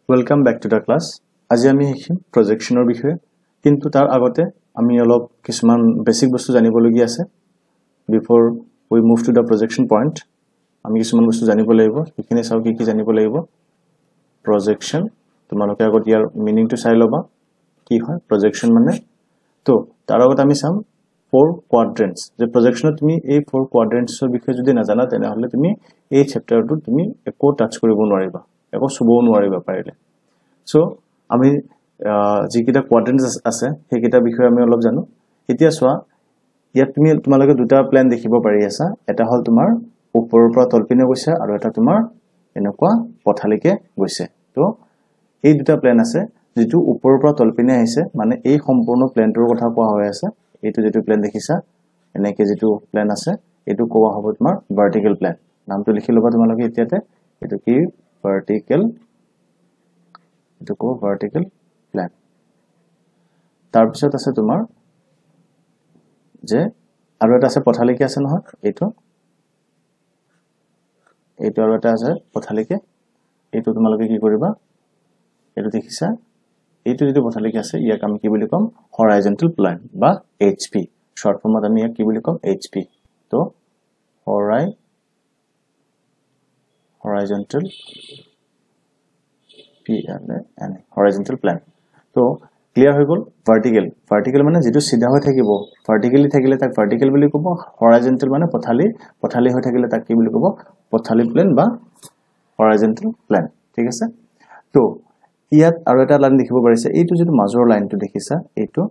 Welcome back to the class. আজি আমি শিকিম প্ৰজেকশনৰ বিষয়ে কিন্তু তাৰ আগতে আমি অলপ কিছুমান বেসিক বস্তু জানিবলগীয়া আছে before we move to the projection point আমি কিছুমান বস্তু জানিব লাগিব এখানে চাও কি জানিব লাগিব projection তোমালোকে আগত ইয়াৰ মিনিংটো চাই লবা কি হয় projection মানে তো তাৰ আগত আমি চাম four quadrants যে projectionত তুমি এই four quadrantsৰ বিষয়ে যদি নাজানা তেনেহলে তুমি এই চ্যাপ্টাৰটো তুমি একো টাচ কৰিব নোৱাৰিবা একো সুবও নোৱাৰিবা পাৰিলে সো আমি যিকিটা কোয়াড্ৰেন্টস আছে সেইকিটা বিষয়ে আমি অলপ জানো এতিয়া সোৱা ইয়াত তুমি তোমালোকে দুটা প্ল্যান দেখিব পাৰি আছা এটা হল তোমাৰ ওপৰৰ পৰা তলপিনে গৈছে আৰু এটা তোমাৰ এনেকুৱা পথালিকে গৈছে তো এই দুটা প্ল্যান আছে যেটো ওপৰৰ পৰা তলপিনে আহিছে মানে এই সম্পূৰ্ণ প্ল্যানটোৰ কথা কোৱা হৈ আছে এইটো যেটো প্ল্যান দেখিছা এনেকে যেটো প্ল্যান আছে এটো কোৱা হ'ব তোমাৰ ভাৰ্টিকেল প্ল্যান নামটো লিখি লবা তোমালোকে এতিয়াতে এটো কি ভাৰ্টিকেল এটো কো ভাৰ্টিকেল প্ল্যান তাৰ পিছত আছে তোমাৰ যে আৰু এটা আছে পথালিকে আছে নহয় এটো আৰু এটা আছে পথালিকে এটো তোমালোকে কি কৰিবা এটো দেখিছা এটো যেটো পথালিকে আছে ইয়াক আমি কি বুলি কম হৰাইজন্টাল প্ল্যান বা HP শর্ট ফর্মত আমি ইয়াক কি বুলি কম HP তো horizontal PLAN horizontal plan তো ক্লিয়ার হৈ গল ভার্টিকেল মানে যেটো সিধা হৈ থাকিব ভার্টিক্যালি থাকিলে তাক ভার্টিকেল বুলি কব হরাইজন্টাল মানে পথালি হৈ থাকিলে তাক কি বুলি কব পথালি প্লেন বা হরাইজন্টাল প্লেন ঠিক আছে তো ইয়াত আৰু এটা লাইন দেখিব পাৰিছে এইটো যেটো মাজৰ লাইনটো দেখিছা এইটো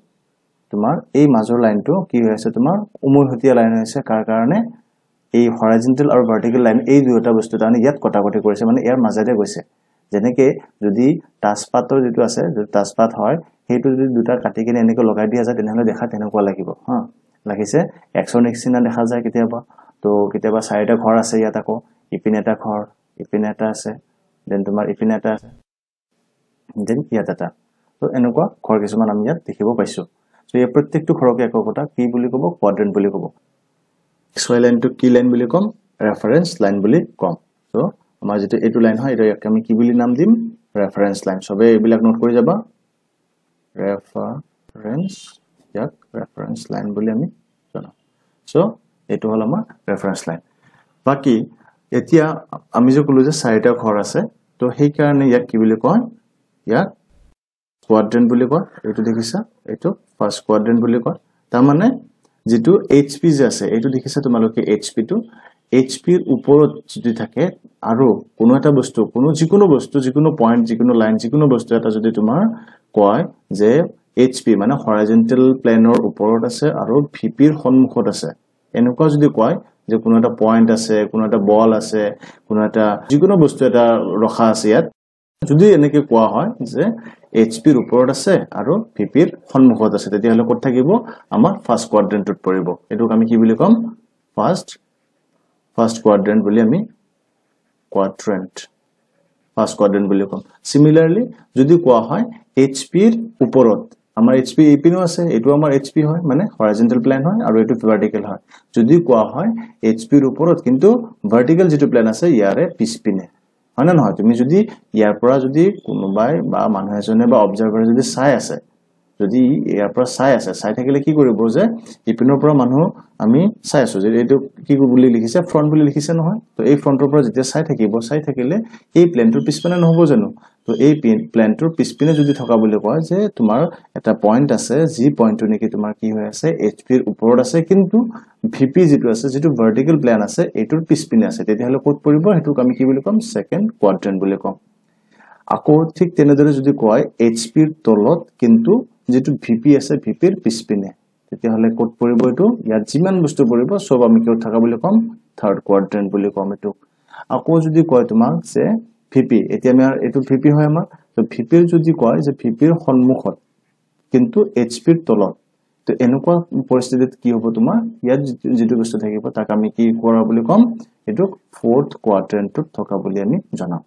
তোমাৰ এই মাজৰ লাইনটো কি হৈ আছে তোমাৰ উমৈহতীয়া লাইন হৈছে কাৰ কাৰণে এই হৰাইজন্টাল আৰু ভাৰ্টিকেল লাইন এই দুটা বস্তু তানে ইয়াত কটাকটি কৰিছে মানে ইয়াৰ মাজেৰে গৈছে যেনেকে যদি টাচপাতৰ যেটো আছে যে টাচপাত হয় হেতু যদি দুটা কাটি কিনে এনেকৈ লগাই দিয়া যায় তেনেহলে দেখা তেনেকুৱা লাগিব হা লাগিছে এক্সৰ নিচিনা দেখা যায় কেতিয়াবা তো কেতিয়াবা চাৰিটা ঘৰ আছে ইয়াত আকৌ ইপিনে এটা ঘৰ ইপিনে এটা আছে দেন তোমাৰ ইপিনে এটা আছে দেন ইয়াত এটা তো এনেকুৱা ঘৰ কিছুমান আমি ইয়াত দেখিব পাইছো তো এই প্ৰত্যেকটো ঘৰকে এককটা কি বুলি কব কোয়াড্ৰেন্ট বুলি কব XY লাইনটো কি লাইন বুলি কম ৰেফাৰেন্স লাইন বুলি কম তো আমাৰ যেটো এটো লাইন হয় এটা আমি কি বুলি নাম দিম ৰেফাৰেন্স লাইন সবে এইবিলাক নোট কৰি যাবা ৰেফাৰেন্স লাইন বুলি আমি জানো সো এটো হল আমাৰ ৰেফাৰেন্স লাইন বাকি এতিয়া আমি যে কলো যে চাৰিটা ঘৰ আছে তো সেই কাৰণে ইয়াক কি বুলি কয় ইয়াক কোয়াড্ৰেন্ট বুলি কয় এটো দেখিছা এটো ফাৰ্স্ট কোয়াড্ৰেন্ট বুলি কয় তাৰ মানে যেটো HP যে আছে এটো দেখিছা তোমালোকে HP টো HP ৰ ওপৰত যদি থাকে আৰু কোনো এটা বস্তু যিকোনো বস্তু যিকোনো পয়েন্ট যিকোনো লাইন যিকোনো বস্তু এটা যদি তোমাৰ কয় যে HP মানে হৰাইজন্টাল প্লেনৰ ওপৰত আছে আৰু VP ৰ সন্মুখত আছে এনেকুৱা যদি কয় যে কোনো এটা পয়েন্ট আছে কোনো এটা বল আছে কোনো এটা যিকোনো বস্তু এটা ৰখা আছে ইয়াত যদি এনেকে কোৱা হয় যে HP ৰ ওপৰত আছে আৰু VP ৰ সন্মুখত আছে তেতিয়া হলে ক'ত থাকিব আমাৰ ফাৰ্স্ট কোয়াড্ৰেন্টত পৰিব এটোক আমি কি বুলি কম ফাৰ্স্ট কোয়াড্ৰেন্ট বুলি আমি ফাৰ্স্ট কোয়াড্ৰেন্ট বুলি কম সিমিলাৰলি যদি কোৱা হয় HP ৰ ওপৰত আমাৰ HP ইপিনো আছে এটো আমাৰ HP হয় মানে হৰাইজন্টাল প্লেন হয় আৰু এটো ভাৰ্টিকেল হয় যদি কোৱা হয় HP ৰ ওপৰত কিন্তু ভাৰ্টিকেল যেটো প্লেন আছে ইয়াৰে পিছপিনে হয় না নহয় তুমি যদি ইয়াৰ পৰা যদি কোনোবাই বা মানুহ এজনে বা অবজাৰ্ভাৰ যদি চাই আছে যদি ইয়াৰ পৰা চাই থাকিলে কি কৰিব যে ইপিনৰ পৰা মানুহ আমি চাই আছো যে এটো কি বুলি লিখিছে ফ্ৰন্ট বুলি লিখিছে নহয় তো এই ফ্ৰন্টৰ পৰা যেতিয়া চাই থাকিলে এই প্লেনটোৰ পিছপিনে নহব জানো তো এই প্লেনটোৰ পিছপিনে যদি থকা বুলি কয় যে তোমাৰ এটা পয়েন্ট আছে যি পয়েন্টটো নেকি তোমাৰ কি হৈ আছে HP ৰ ওপৰত আছে কিন্তু VP যেটো আছে যেটো ভাৰ্টিকেল প্লেন আছে এটোৰ পিছপিনে আছে তেতিয়া হলে ক'ত পৰিব হেতুক আমি কি বুলি কম সেকেন্ড কোয়াড্ৰেন্ট বুলি কম আকৌ ঠিক তেনেদৰে যদি কয় HP ৰ তলত কিন্তু যেটো VP আছে VP ৰ পিছপিনে তেতিয়া হলে ক'ত পৰিব এটো ইয়াত যিমান বস্তু পৰিব সব আমি কিয় থাকা বুলি কম থাৰ্ড কোয়াড্ৰেন্ট বুলি কম এটো আকৌ যদি কয় তোমাক যে VP এতিয়া আমাৰ এটো VP হয় আমাৰ তো VP ৰ যদি কয় যে VP ৰ সন্মুখত কিন্তু HP ৰ তলত তো এনেকুৱা পৰিস্থিতিত কি হ'ব তোমাৰ ইয়াত যেটো বস্তু থাকিব তাক আমি কি কৰা বুলি কম এটো ফোৰ্থ কোয়াড্ৰেন্টত থকা বুলি আমি জানাম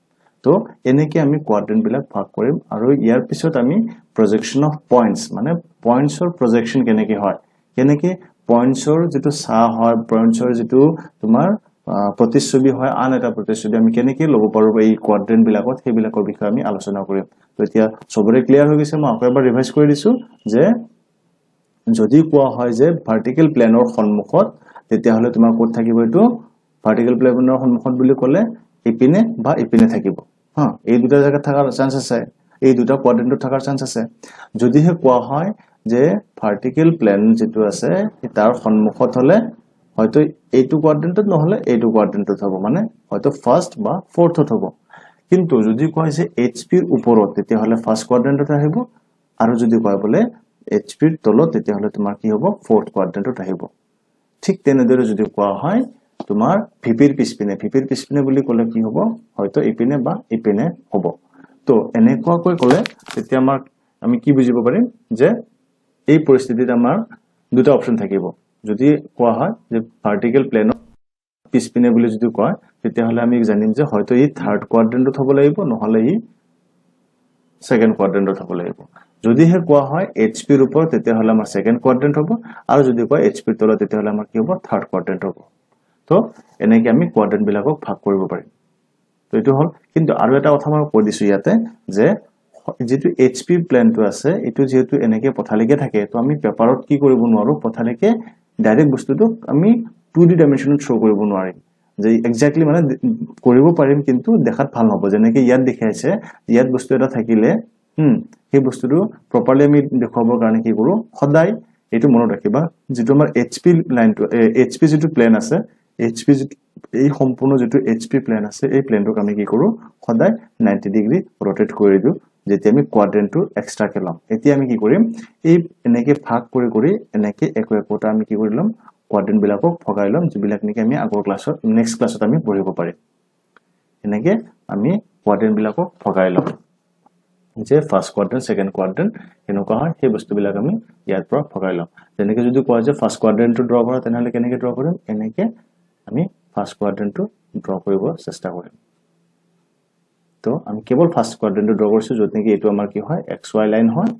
তো এনেকে আমি কোয়াড্ৰেন্ট বিলাক ভাগ কৰিম আৰু ইয়াৰ পিছত আমি প্ৰজেকশন অফ পয়েন্টস মানে পয়েন্টছৰ প্ৰজেকশন কেনেকে হয় কেনেকে পয়েন্টছৰ যেটো সা হয় পয়েন্টছৰ যেটো তোমাৰ প্ৰতিচ্ছবি হয় আন এটা প্ৰতিচ্ছবি আমি কেনেকৈ ল'ব পাৰো এই কোৱাড্ৰেন্ট বিলাকত সেইবিলাকৰ বিষয়ে আমি আলোচনা কৰিম তো এতিয়া সবৰে ক্লিয়াৰ হৈ গৈছে মই আকৌ এবাৰ ৰিভাইজ কৰি দিছো যে যদি কোৱা হয় যে ভাৰ্টিকেল প্লেনৰ সন্মুখত তেতিয়া হলে তোমাৰ কোড থাকিব এটো ভাৰ্টিকেল প্লেনৰ সন্মুখত বুলি ক'লে ইপিনে বা ইপিনে থাকিব হা এই দুটা জায়গা থাকাৰ চান্স আছে এই দুটা কোৱাড্ৰেন্টত থাকাৰ চান্স আছে যদিহে কোৱা হয় যে ভাৰ্টিকেল প্লেন যেটো আছে তাৰ সন্মুখত হলে হয়তো এইটো কোৱাড্ৰেন্টত নহলে এইটো কোৱাড্ৰেন্টত হ'ব মানে হয়তো ফাৰ্স্ট বা ফোৰ্থত হ'ব কিন্তু যদি কয় যে এইচপি ৰ ওপৰত তেতিয়া হলে ফাৰ্স্ট কোৱাড্ৰেন্টত আহিব আৰু যদি কয় বলে এইচপি ৰ তলত তেতিয়া হলে তোমাৰ কি হ'ব ফোৰ্থ কোৱাড্ৰেন্টত আহিব ঠিক তেনেদৰে যদি কোৱা হয় তোমাৰ ভিপিৰ পিছপিনে বুলি ক'লে কি হ'ব হয়তো ইপিনে বা ইপিনে হ'ব তো এনেকুৱাকৈ ক'লে তেতিয়া আমি কি বুজিব পাৰিম যে এই পৰিস্থিতিত আমাৰ দুটা অপচন থাকিব যদি কোৱা হয় যে ভাৰ্টিকেল প্লেনৰ পিছপিনে বুলি যদি কয় তেতিয়া হলে আমি জানিম যে হয়তো এই থাৰ্ড কোৱাড্ৰেন্টত হ'ব লাগিব নহলে এই সেকেন্ড কোৱাড্ৰেন্টত হ'ব লাগিব যদিহে কোৱা হয় এইচপি ৰ ওপৰত তেতিয়া হলে আমাৰ সেকেন্ড কোৱাড্ৰেন্ট হ'ব আৰু যদি কয় এইচপি ৰ তলত তেতিয়া হলে আমাৰ কি হ'ব থাৰ্ড কোৱাড্ৰেন্ট হ'ব তো এনেকৈ আমি কোৱাড্ৰেন্ট বিলাকক ভাগ কৰিব পাৰিম তো এটো হল কিন্তু আৰু এটা কথা মই কৈ দিছো ইয়াতে যে যেটো এইচপি প্লেনটো আছে এটো যেহেতু এনেকৈ পথালিকে থাকে তো আমি পেপাৰত কি কৰিব নোৱাৰো পথালিকে ডাইৰেক্ট বস্তুটো আমি 2D ডাইমেনশনত শো কৰিব নোৱাৰিম যে এক্স্যাক্টলি মানে কৰিব পাৰিম কিন্তু দেখাত ভাল হ'ব যেনেকৈ ইয়াত দেখাইছে ইয়াত বস্তু এটা থাকিলে সেই বস্তুটো প্ৰপাৰলি আমি দেখাবৰ কাৰণে কি কৰো সদায় এটো মনত ৰাখিবা যেটো আমাৰ এইচপি লাইনটো এইচপি যেটো প্লেন আছে এইচপি এই সম্পূৰ্ণ যেটো এইচপি প্লেন আছে এই প্লেনটোক আমি কি কৰো সদায় 90 ডিগ্ৰী ৰটেট কৰি দিও যেতিয়া আমি কোৱাড্ৰেন্টটো এক্সট্ৰা কেলাম এতিয়া আমি কি কৰিম এই এনেকে ভাগ কৰি এনেকে একোটা আমি কি কৰিলাম কোৱাড্ৰেন্ট বিলাকক ভগাই লম যিবিলাক নেকি আমি আগৰ ক্লাছত নেক্সট ক্লাছত আমি পঢ়িব পাৰিম এনেকে আমি কোৱাড্ৰেন্ট বিলাকক ভগাই লম যে ফাৰ্স্ট কোৱাড্ৰেন্ট সেকেন্ড কোৱাড্ৰেন্ট কেনেকুৱা হয় সেই বস্তুবিলাক আমি ইয়াৰ পৰা ভগাই লম যেনেকৈ যদি কোৱা যে ফাৰ্স্ট কোৱাড্ৰেন্টটো ড্ৰ কৰা তেনেহলে কেনেকৈ ড্ৰ কৰিম এনেকে আমি ফাৰ্স্ট কোৱাড্ৰেন্টটো ড্ৰ কৰিব চেষ্টা কৰিম তো আমি কেৱল ফাৰ্স্ট কোৱাড্ৰেন্টটো ড্ৰ কৰিছো যত নেকি এটো আমাৰ কি হয় xy লাইন হয়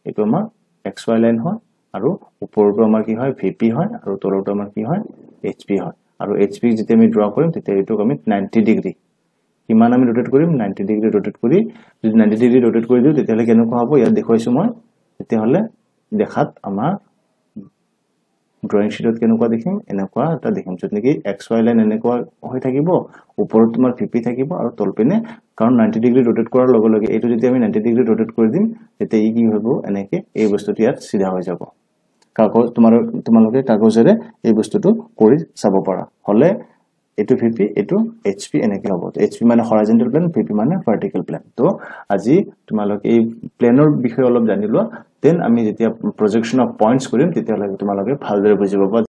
এটো আমাৰ xy লাইন হয় আৰু ওপৰটো আমাৰ কি হয় ভিপি হয় আৰু তলটো আমাৰ কি হয় এইচপি হয় আৰু এইচপি যেতিয়া আমি ড্ৰ কৰিম তেতিয়া এটোক আমি 90 ডিগ্ৰী কিমান আমি ৰোটেট কৰিম 90 ডিগ্ৰী ৰোটেট কৰি যদি 90 ডিগ্ৰী ৰোটেট কৰি দিও তেতিয়া হলে কেনেকুৱা হ'ব ইয়াত দেখুৱাইছো মই তেতিয়া হলে দেখাত আমাৰ ড্ৰয়িং শীটত কেনেকুৱা দেখিম এনেকুৱা এটা দেখিম যত নেকি xy লাইন এনেকুৱা হৈ থাকিব ওপৰত তোমাৰ ভিপি থাকিব আৰু তলপিনে কাৰণ 90 ডিগ্ৰী ৰোটেট কৰাৰ লগে লগে এটো যদি আমি 90 ডিগ্ৰী ৰোটেট কৰি দিম তেতিয়া ই কি হ'ব এনেকে এই বস্তুটো ইয়াত সিধা হৈ যাব কাগজ তোমালোকে কাগজেৰে এই বস্তুটো কৰি চাব পাৰা হলে এটো ভিপি এটো এইচপি এনেকে হ'ব এইচপি মানে হৰাইজন্টেল প্লেন ভিপি মানে ভাৰ্টিকেল প্লেন তো আজি তোমালোকে এই প্লেনৰ বিষয়ে অলপ জানিলো দেন আমি যেতিয়া প্ৰজেকশন অফ পইণ্টছ কৰিম তেতিয়া তোমালোকে ভালদৰে বুজিব